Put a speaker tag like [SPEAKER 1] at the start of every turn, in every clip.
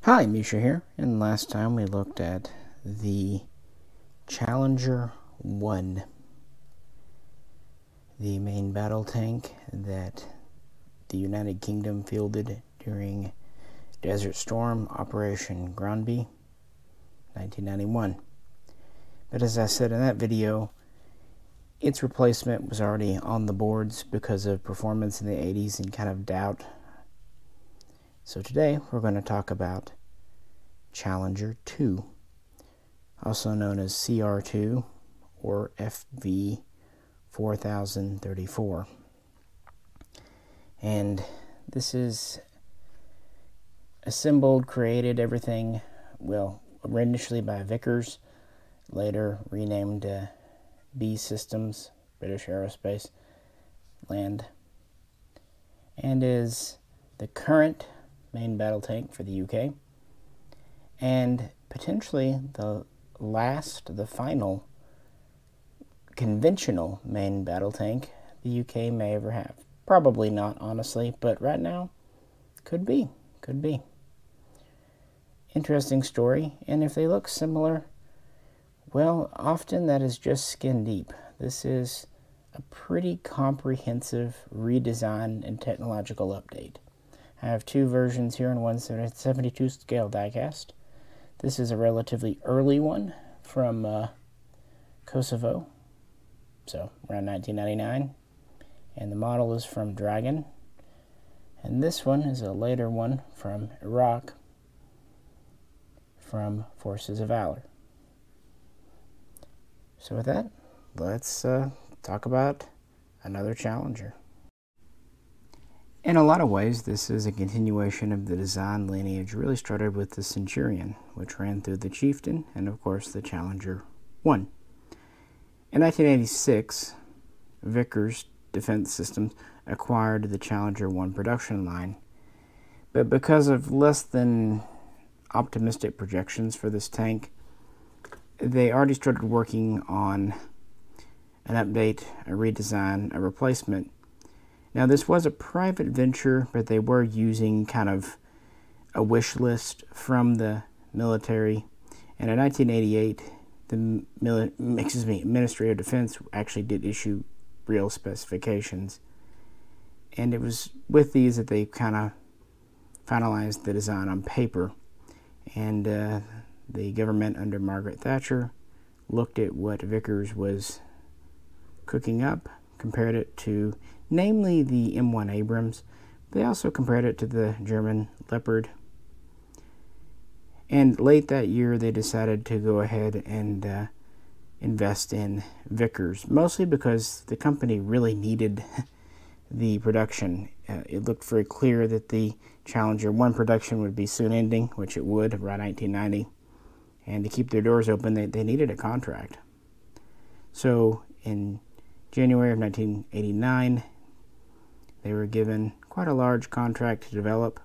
[SPEAKER 1] Hi, Misha here, and last time we looked at the Challenger 1, the main battle tank that the United Kingdom fielded during Desert Storm Operation Granby, 1991. But as I said in that video, its replacement was already on the boards because of performance in the 80s and kind of doubt. So today we're going to talk about Challenger 2, also known as CR2 or FV 4034. And this is assembled, created, everything, well, initially by Vickers, later renamed B Systems, British Aerospace, Land, and is the current main battle tank for the UK, and potentially the final conventional main battle tank the UK may ever have. Probably not, honestly, but right now, could be. Interesting story, and if they look similar, well, often that is just skin deep. This is a pretty comprehensive redesign and technological update. I have two versions here, and one's a 72 scale diecast. This is a relatively early one from Kosovo, so around 1999, and the model is from Dragon. And this one is a later one from Iraq, from Forces of Valor. So with that, let's talk about another Challenger. In a lot of ways, this is a continuation of the design lineage. Really started with the Centurion, which ran through the Chieftain, and of course the Challenger 1. In 1986, Vickers Defense Systems acquired the Challenger 1 production line, but because of less than optimistic projections for this tank, they already started working on an update, a redesign, a replacement. Now, this was a private venture, but they were using kind of a wish list from the military. And in 1988, the Ministry of Defense actually did issue real specifications. And it was with these that they kind of finalized the design on paper. And the government under Margaret Thatcher looked at what Vickers was cooking up, compared it to namely the M1 Abrams. They also compared it to the German Leopard. And late that year, they decided to go ahead and invest in Vickers, mostly because the company really needed the production. It looked very clear that the Challenger 1 production would be soon ending, which it would around 1990. And to keep their doors open, they needed a contract. So in January of 1989, they were given quite a large contract to develop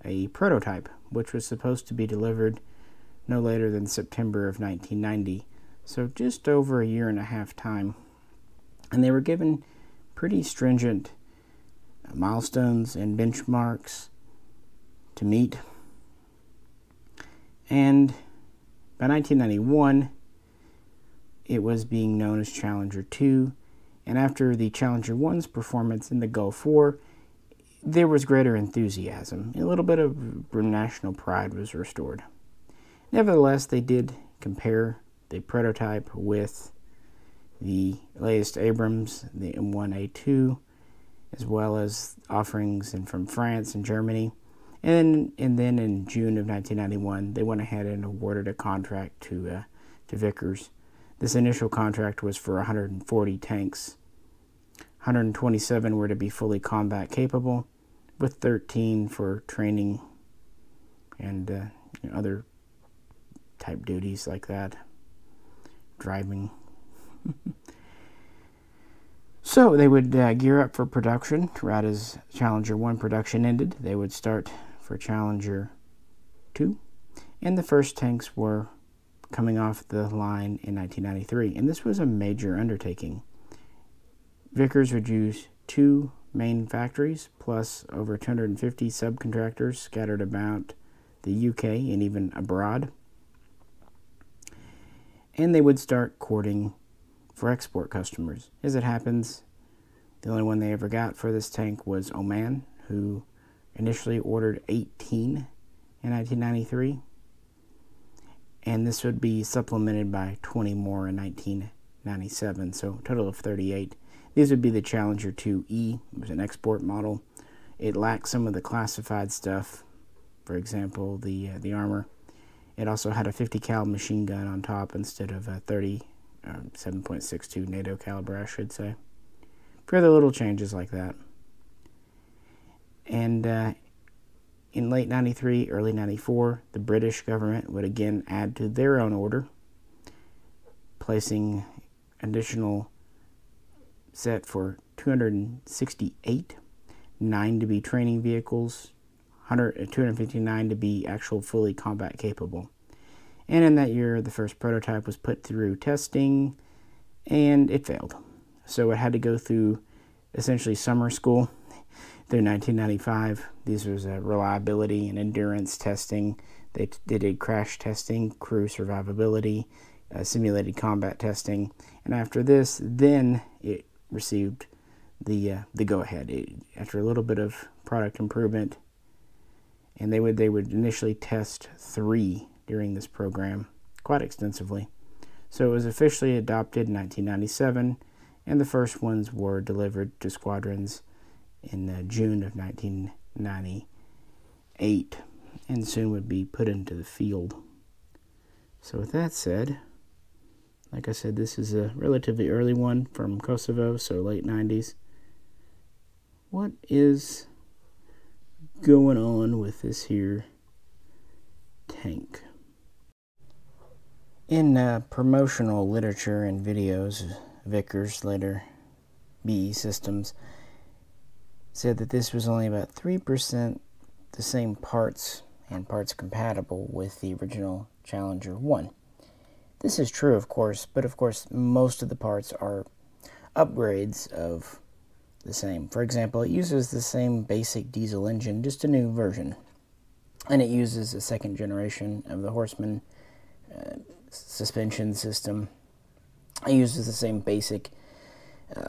[SPEAKER 1] a prototype, which was supposed to be delivered no later than September of 1990, so just over a year and a half time. And they were given pretty stringent milestones and benchmarks to meet. And by 1991, it was being known as Challenger 2. And after the Challenger 1's performance in the Gulf War, there was greater enthusiasm. A little bit of national pride was restored. Nevertheless, they did compare the prototype with the latest Abrams, the M1A2, as well as offerings from France and Germany. And then in June of 1991, they went ahead and awarded a contract to Vickers. This initial contract was for 140 tanks. 127 were to be fully combat capable, with 13 for training and other type duties like that, driving. So they would gear up for production right as Challenger 1 production ended. They would start for Challenger 2, and the first tanks were coming off the line in 1993, and this was a major undertaking. Vickers would use 2 main factories plus over 250 subcontractors scattered about the UK and even abroad. And they would start courting for export customers. As it happens, the only one they ever got for this tank was Oman, who initially ordered 18 in 1993. And this would be supplemented by 20 more in 1997, so a total of 38. These would be the Challenger 2E. It was an export model. It lacked some of the classified stuff, for example, the armor. It also had a 50 cal machine gun on top instead of a 7.62 NATO caliber, I should say. Further little changes like that. And in late 93, early 94, the British government would again add to their own order, placing additional set for 268, 9 to be training vehicles, 259 to be actual fully combat capable. And in that year, the first prototype was put through testing, and it failed. So it had to go through essentially summer school through 1995. These was reliability and endurance testing. They did crash testing, crew survivability, simulated combat testing, and after this, then it received the go-ahead. After a little bit of product improvement, and they would initially test 3 during this program quite extensively. So it was officially adopted in 1997, and the first ones were delivered to squadrons in June of 1998, and soon would be put into the field. So with that said, like I said, this is a relatively early one from Kosovo, so late 90s. What is going on with this here tank? In promotional literature and videos, Vickers, later BE Systems, said that this was only about 3% the same parts and parts compatible with the original Challenger 1. This is true, of course, but of course most of the parts are upgrades of the same. For example, it uses the same basic diesel engine, just a new version. And it uses a second generation of the Horseman suspension system. It uses the same basic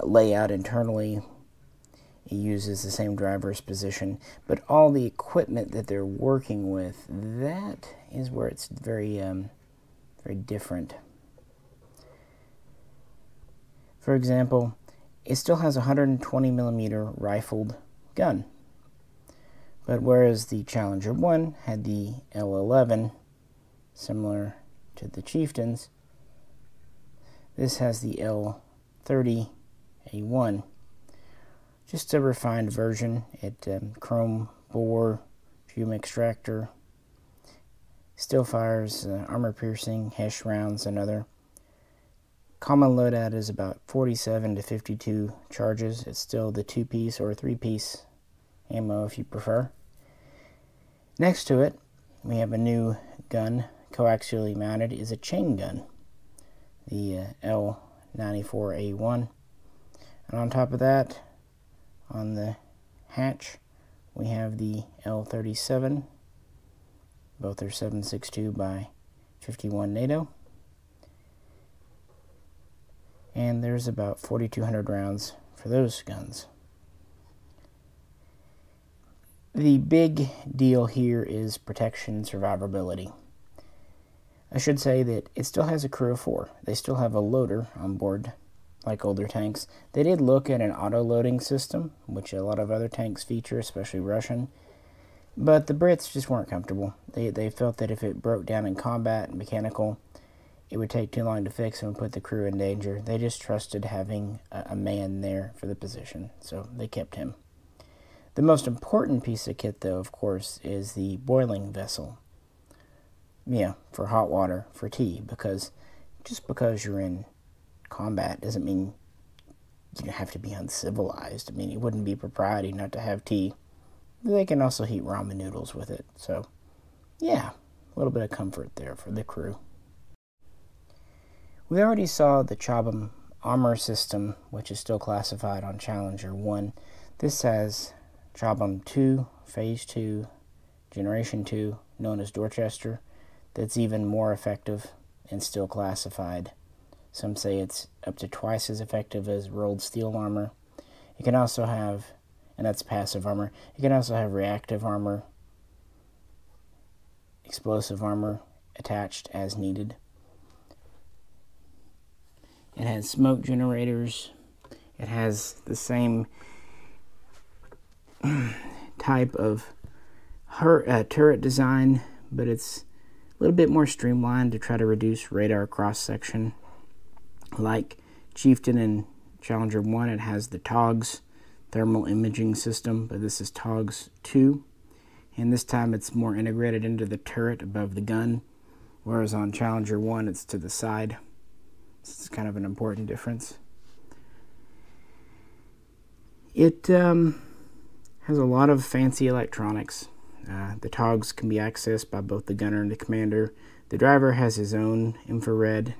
[SPEAKER 1] layout internally. It uses the same driver's position. But all the equipment that they're working with, that is where it's very different. For example, it still has a 120 millimeter rifled gun. But whereas the Challenger 1 had the L11, similar to the Chieftains, this has the L30A1. Just a refined version. It chrome bore, fume extractor, still fires armor-piercing Hesh rounds and other. Common loadout is about 47 to 52 charges. It's still the 2-piece or 3-piece ammo if you prefer. Next to it, we have a new gun, coaxially mounted, is a chain gun, the L94A1. And on top of that, on the hatch, we have the L37. Both are 7.62 by 51 NATO. And there's about 4,200 rounds for those guns. The big deal here is protection and survivability. I should say that it still has a crew of 4. They still have a loader on board, like older tanks. They did look at an auto-loading system, which a lot of other tanks feature, especially Russian. But the Brits just weren't comfortable. They felt that if it broke down in combat and mechanical, it would take too long to fix and would put the crew in danger. They just trusted having a man there for the position, so they kept him. The most important piece of kit, though, of course, is the boiling vessel. Yeah, for hot water, for tea, because just because you're in combat doesn't mean you have to be uncivilized. I mean, it wouldn't be propriety not to have tea. They can also heat ramen noodles with it, so yeah, a little bit of comfort there for the crew. We already saw the Chobham armor system, which is still classified on Challenger 1. This has Chobham 2, Phase 2, Generation 2, known as Dorchester, that's even more effective and still classified. Some say it's up to twice as effective as rolled steel armor. It can also have, and that's passive armor, it can also have reactive armor, explosive armor attached as needed. It has smoke generators. It has the same type of turret design, but it's a little bit more streamlined to try to reduce radar cross-section. Like Chieftain and Challenger 1, it has the TOGS thermal imaging system, but this is TOGS 2. And this time it's more integrated into the turret above the gun, whereas on Challenger 1 it's to the side. This is kind of an important difference. It has a lot of fancy electronics. The TOGS can be accessed by both the gunner and the commander. The driver has his own infrared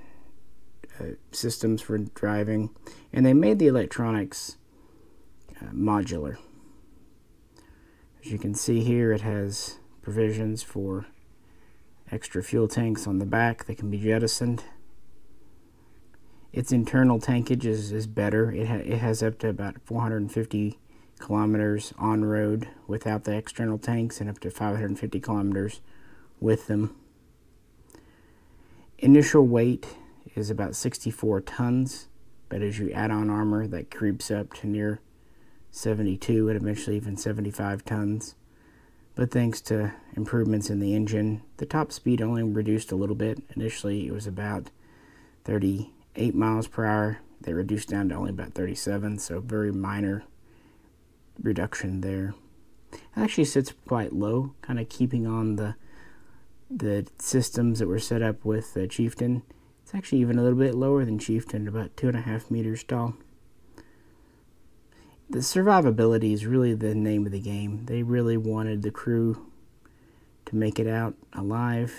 [SPEAKER 1] systems for driving, and they made the electronics modular. As you can see here, it has provisions for extra fuel tanks on the back that can be jettisoned. Its internal tankage is better. It has up to about 450 kilometers on road without the external tanks, and up to 550 kilometers with them. Initial weight is about 64 tons, but as you add on armor, that creeps up to near 72 and eventually even 75 tons. But thanks to improvements in the engine, the top speed only reduced a little bit. Initially it was about 38 miles per hour. They reduced down to only about 37, so very minor reduction there. It actually sits quite low, kind of keeping on the systems that were set up with the Chieftain. It's actually even a little bit lower than Chieftain, about 2.5 meters tall. The survivability is really the name of the game. They really wanted the crew to make it out alive,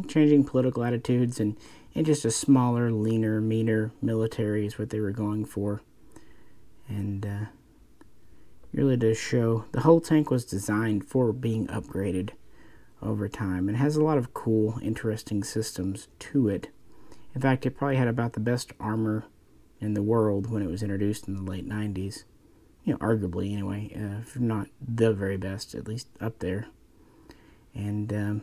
[SPEAKER 1] changing political attitudes, and just a smaller, leaner, meaner military is what they were going for. And really does show. The whole tank was designed for being upgraded over time, and has a lot of cool, interesting systems to it. In fact, it probably had about the best armor in the world when it was introduced in the late 90s. You know, arguably anyway, if not the very best, at least up there. And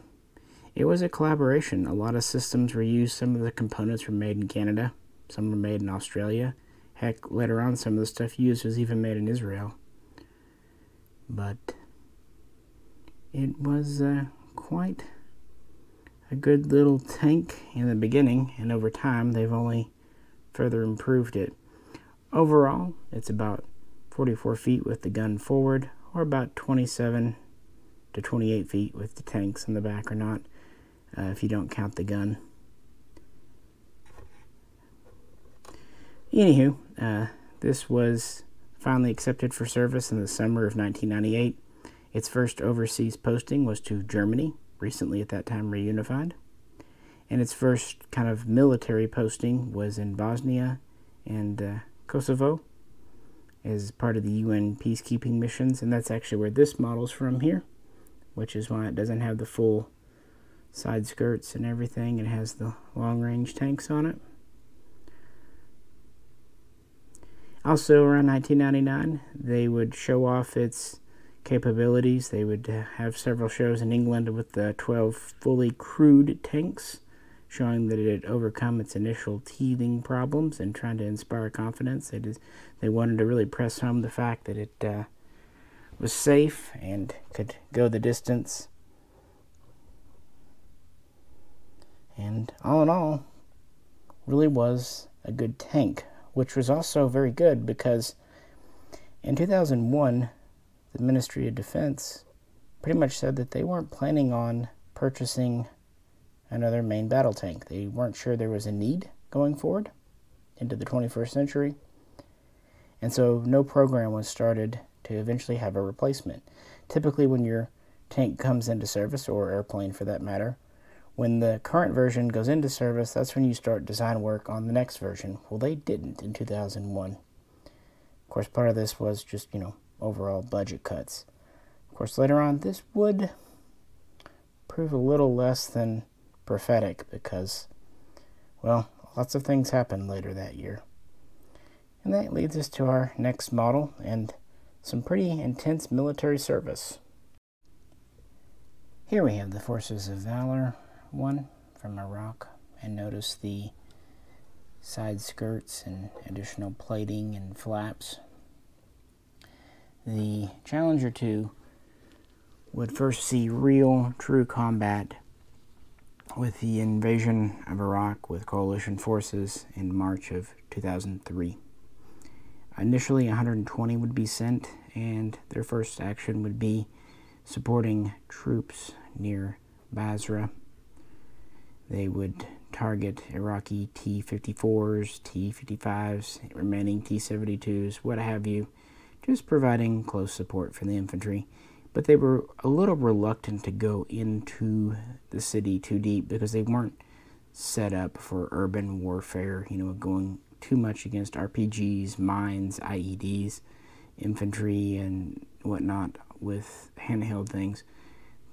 [SPEAKER 1] it was a collaboration. A lot of systems were used. Some of the components were made in Canada. Some were made in Australia. Heck, later on, some of the stuff used was even made in Israel. But it was quite a good little tank in the beginning, and over time they've only further improved it. Overall, it's about 44 feet with the gun forward, or about 27 to 28 feet with the tanks in the back or not, if you don't count the gun. Anywho, this was finally accepted for service in the summer of 1998. Its first overseas posting was to Germany, recently at that time reunified. And its first kind of military posting was in Bosnia and Kosovo, as part of the UN peacekeeping missions. And that's actually where this model's from here, which is why it doesn't have the full side skirts and everything. It has the long-range tanks on it. Also, around 1999, they would show off its capabilities. They would have several shows in England with the 12 fully crewed tanks, showing that it had overcome its initial teething problems and trying to inspire confidence. They wanted to really press home the fact that it was safe and could go the distance. And all in all, really was a good tank, which was also very good because in 2001, the Ministry of Defense pretty much said that they weren't planning on purchasing another main battle tank. They weren't sure there was a need going forward into the 21st century. And so no program was started to eventually have a replacement. Typically when your tank comes into service, or airplane for that matter, when the current version goes into service, that's when you start design work on the next version. Well, they didn't in 2001. Of course, part of this was just, overall budget cuts. Of course, later on, this would prove a little less than prophetic because, well, lots of things happened later that year. And that leads us to our next model and some pretty intense military service. Here we have the Forces of Valor 1 from Iraq, and notice the side skirts and additional plating and flaps. The Challenger 2 would first see real, true combat with the invasion of Iraq with coalition forces in March of 2003. Initially, 120 would be sent, and their first action would be supporting troops near Basra. They would target Iraqi T-54s, T-55s, remaining T-72s, what have you, just providing close support for the infantry. But they were a little reluctant to go into the city too deep because they weren't set up for urban warfare, going too much against RPGs, mines, IEDs, infantry, and whatnot with handheld things.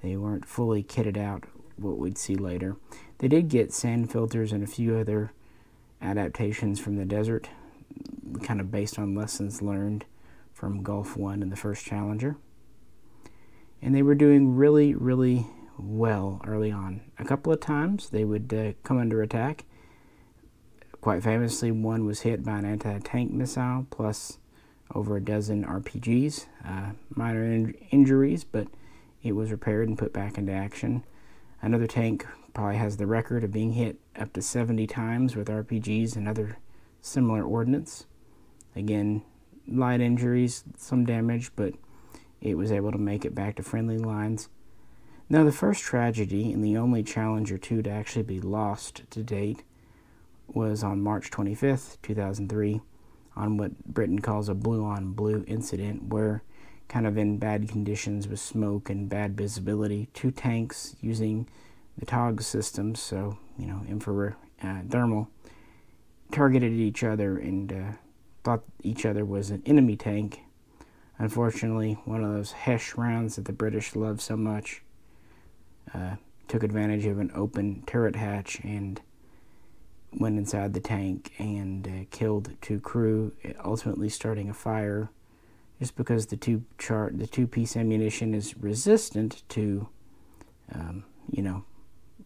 [SPEAKER 1] They weren't fully kitted out, what we'd see later. They did get sand filters and a few other adaptations from the desert, kind of based on lessons learned from Gulf War and the first Challenger. And they were doing really, really well early on. A couple of times they would come under attack. Quite famously, one was hit by an anti-tank missile, plus over a dozen RPGs. Minor injuries, but it was repaired and put back into action. Another tank probably has the record of being hit up to 70 times with RPGs and other similar ordnance. Again, light injuries, some damage, but it was able to make it back to friendly lines. Now, the first tragedy, and the only Challenger 2 to actually be lost to date, was on March 25th, 2003, on what Britain calls a blue-on-blue incident, where, kind of in bad conditions with smoke and bad visibility, two tanks using the TOG systems, so, infrared thermal, targeted each other and thought each other was an enemy tank. Unfortunately, one of those Hesh rounds that the British love so much took advantage of an open turret hatch and went inside the tank and killed two crew, ultimately starting a fire. Just because the two-piece ammunition is resistant to,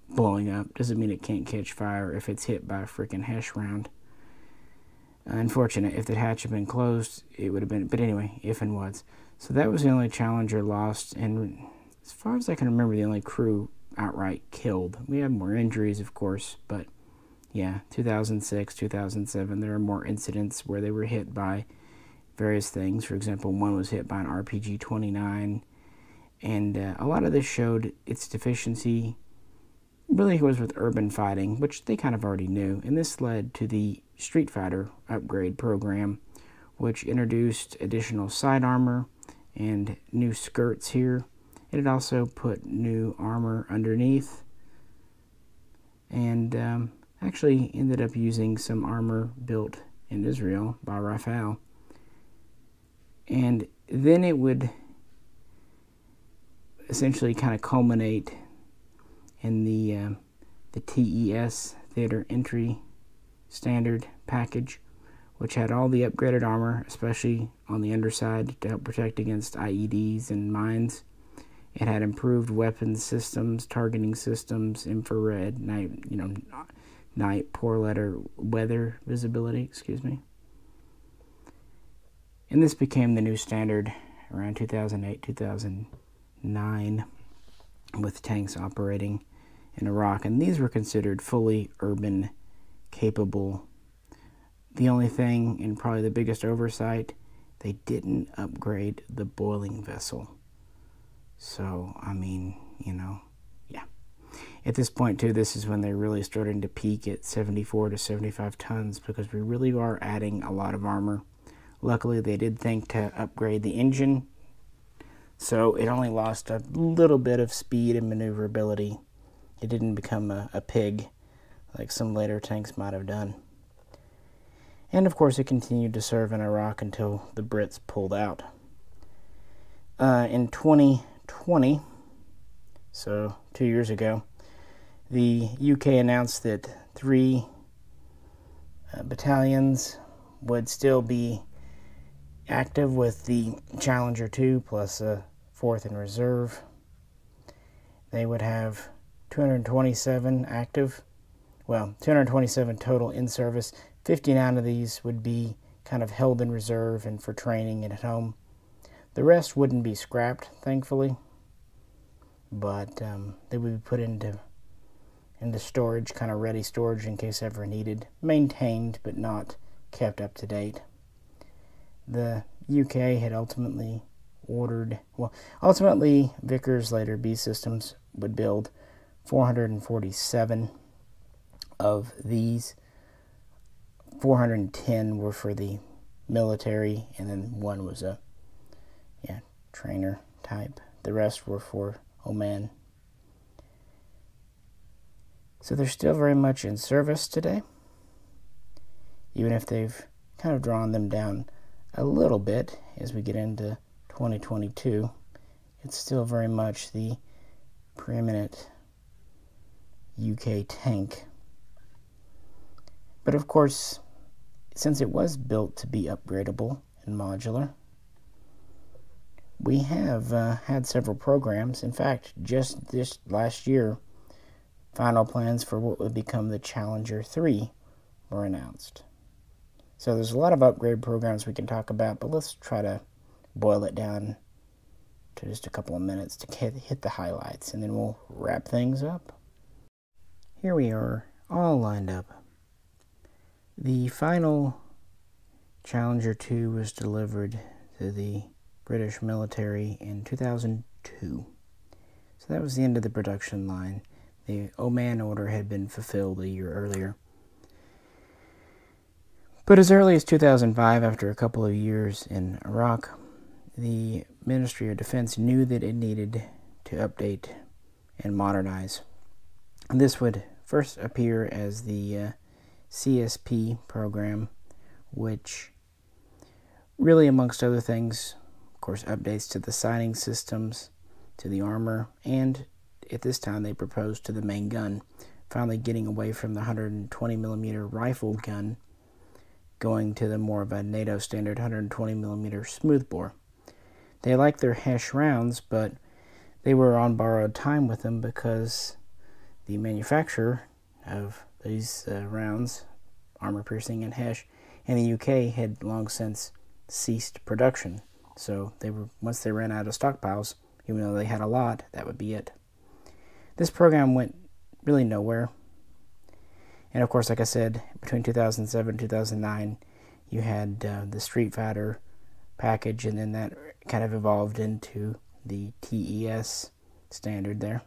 [SPEAKER 1] blowing up, doesn't mean it can't catch fire if it's hit by a freaking Hesh round. Unfortunate. If the hatch had been closed, it would have been. But anyway, if and was. So that was the only Challenger lost, and as far as I can remember, the only crew outright killed. We had more injuries, of course, but yeah, 2006, 2007, there are more incidents where they were hit by various things. For example, one was hit by an RPG-29, and a lot of this showed its deficiency really was with urban fighting, which they kind of already knew, and this led to the Street Fighter upgrade program, which introduced additional side armor and new skirts here. It also put new armor underneath, and actually ended up using some armor built in Israel by Rafael. And then it would essentially kind of culminate in the TES, Theater Entry Standard package, which had all the upgraded armor, especially on the underside to help protect against IEDs and mines. It had improved weapons systems, targeting systems, infrared, night, poor weather visibility, And this became the new standard around 2008, 2009, with tanks operating in Iraq. And these were considered fully urban capable. The only thing, and probably the biggest oversight, they didn't upgrade the boiling vessel. So, yeah. At this point, too, this is when they're really starting to peak at 74 to 75 tons because we really are adding a lot of armor. Luckily, they did think to upgrade the engine, so it only lost a little bit of speed and maneuverability. It didn't become a pig like some later tanks might have done. And, of course, it continued to serve in Iraq until the Brits pulled out. In 2020, so 2 years ago, the UK announced that 3 battalions would still be active with the Challenger 2 plus a 4th in reserve. They would have 227 active, well, 227 total in service. 59 of these would be kind of held in reserve and for training and at home. The rest wouldn't be scrapped, thankfully, but they would be put into storage, kind of ready storage in case ever needed, maintained but not kept up to date. The UK had ultimately Vickers, later B Systems, would build 447 of these. 410 were for the military, and then 1 was a trainer type. The rest were for Oman. So they're still very much in service today, even if they've kind of drawn them down a little bit as we get into 2022. It's still very much the preeminent UK tank. But of course, since it was built to be upgradable and modular, we have had several programs. In fact, just this last year, final plans for what would become the Challenger 3 were announced. So there's a lot of upgrade programs we can talk about, but let's try to boil it down to just a couple of minutes to hit the highlights, and then we'll wrap things up. Here we are, all lined up. The final Challenger 2 was delivered to the British military in 2002. So that was the end of the production line. The Oman order had been fulfilled a year earlier. But as early as 2005, after a couple of years in Iraq, the Ministry of Defense knew that it needed to update and modernize. And this would first appear as the CSP program, which really, amongst other things, of course, updates to the sighting systems, to the armor, and at this time they proposed to the main gun, finally getting away from the 120mm rifle gun, going to the more of a NATO standard 120mm smoothbore. They liked their Hesh rounds, but they were on borrowed time with them because the manufacturer of these rounds, armor piercing and Hesh, in the UK had long since ceased production. So once they ran out of stockpiles, even though they had a lot, that would be it. This program went really nowhere. And of course, like I said, between 2007 and 2009, you had the Street Fighter package, and then that kind of evolved into the TES standard there.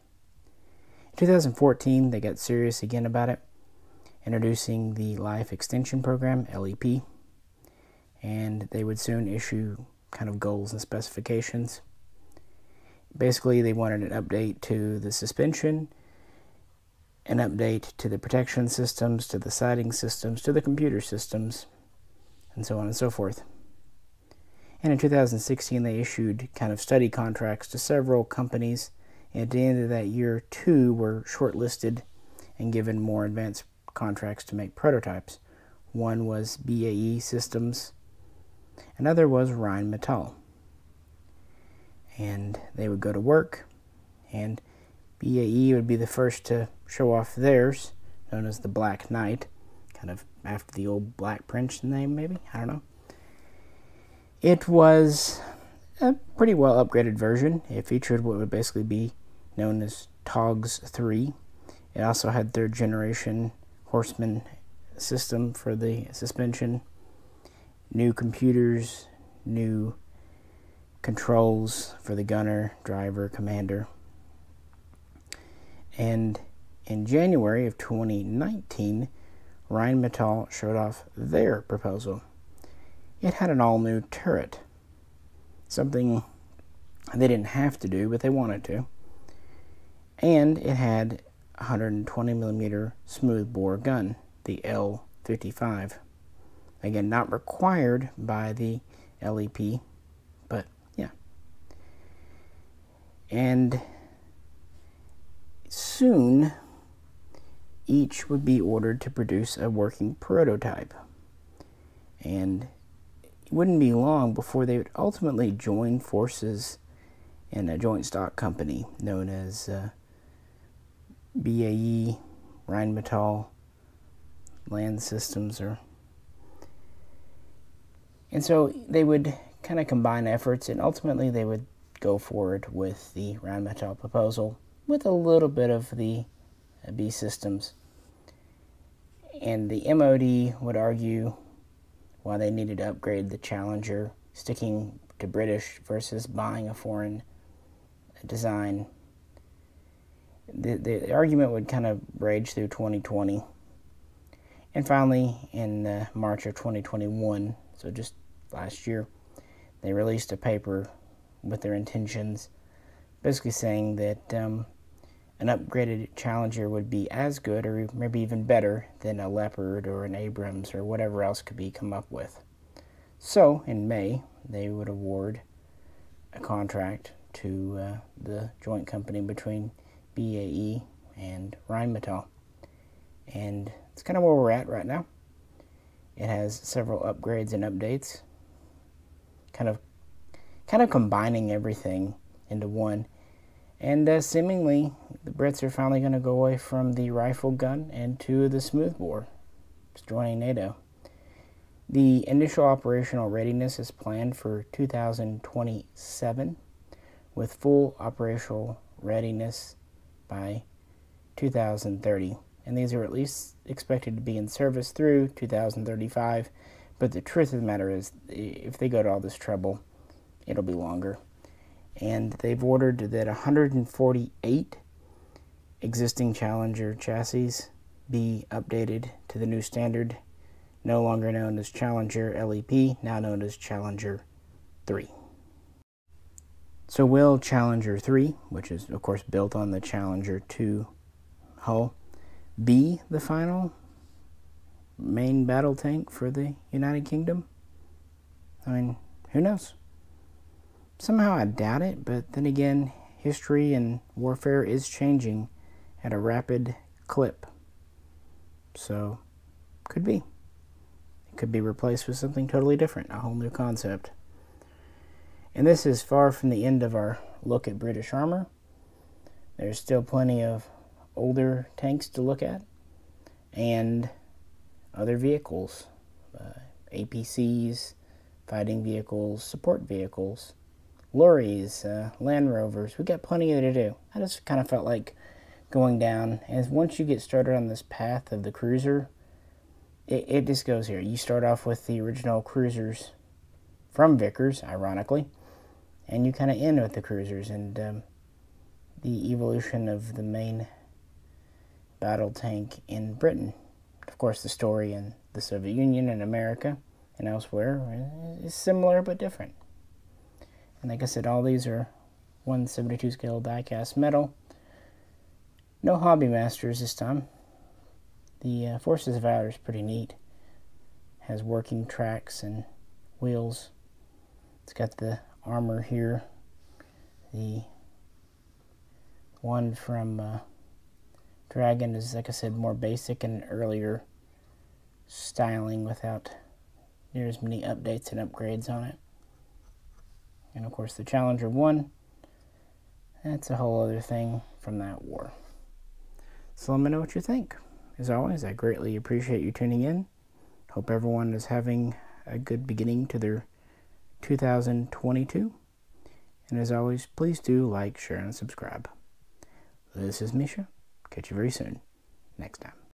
[SPEAKER 1] In 2014, they got serious again about it, introducing the Life Extension Program, LEP, and they would soon issue kind of goals and specifications. Basically, they wanted an update to the suspension, an update to the protection systems, to the sighting systems, to the computer systems, and so on and so forth. And in 2016, they issued kind of study contracts to several companies, and at the end of that year, 2 were shortlisted and given more advanced contracts to make prototypes. One was BAE Systems, another was Rheinmetall. And they would go to work, and BAE would be the first to show off theirs, known as the Black Knight, kind of after the old Black Prince name, maybe? I don't know. It was a pretty well upgraded version. It featured what would basically be known as TOGS 3. It also had 3rd generation Horseman system for the suspension, new computers, new controls for the gunner, driver, commander. And in January of 2019, Rheinmetall showed off their proposal. It had an all-new turret, something they didn't have to do, but they wanted to. And it had a 120mm smoothbore gun, the L55. Again, not required by the LEP, but yeah. And soon each would be ordered to produce a working prototype. And it wouldn't be long before they would ultimately join forces in a joint stock company known as BAE, Rheinmetall, Land Systems, and so they would kind of combine efforts, and ultimately they would go forward with the Rheinmetall proposal with a little bit of the B Systems. And the MOD would argue why they needed to upgrade the Challenger, sticking to British versus buying a foreign design. The argument would kind of rage through 2020. And finally, in March of 2021, so just last year, they released a paper with their intentions, basically saying that an upgraded Challenger would be as good or maybe even better than a Leopard or an Abrams or whatever else could be come up with. So in May, they would award a contract to the joint company between BAE and Rheinmetall. And it's kind of where we're at right now. It has several upgrades and updates, kind of combining everything into one. And seemingly, the Brits are finally going to go away from the rifle gun and to the smoothbore, just joining NATO. The initial operational readiness is planned for 2027, with full operational readiness by 2030. And these are at least expected to be in service through 2035. But the truth of the matter is, if they go to all this trouble, it'll be longer. And they've ordered that 148 existing Challenger chassis be updated to the new standard, no longer known as Challenger LEP, now known as Challenger 3. So will Challenger 3, which is of course built on the Challenger 2 hull, be the final main battle tank for the United Kingdom? I mean, who knows? Somehow I doubt it, but then again, history and warfare is changing at a rapid clip. So, could be. It could be replaced with something totally different, a whole new concept. And this is far from the end of our look at British armor. There's still plenty of older tanks to look at, and other vehicles, APCs, fighting vehicles, support vehicles, lorries, Land Rovers. We got plenty to do. I just kind of felt like going down, and once you get started on this path of the cruiser, it just goes here. You start off with the original cruisers from Vickers, ironically, and you kind of end with the cruisers and the evolution of the main battle tank in Britain. Of course, the story in the Soviet Union and America and elsewhere is similar but different. And like I said, all these are 1/72 scale die-cast metal. No Hobby Masters this time. The Forces of Valor is pretty neat. Has working tracks and wheels. It's got the armor here. The one from Dragon is, like I said, more basic and earlier styling without near as many updates and upgrades on it. And of course the Challenger 1, that's a whole other thing from that war. So let me know what you think. As always, I greatly appreciate you tuning in. Hope everyone is having a good beginning to their 2022. And as always, please do like, share, and subscribe. This is Misha. Catch you very soon. Next time.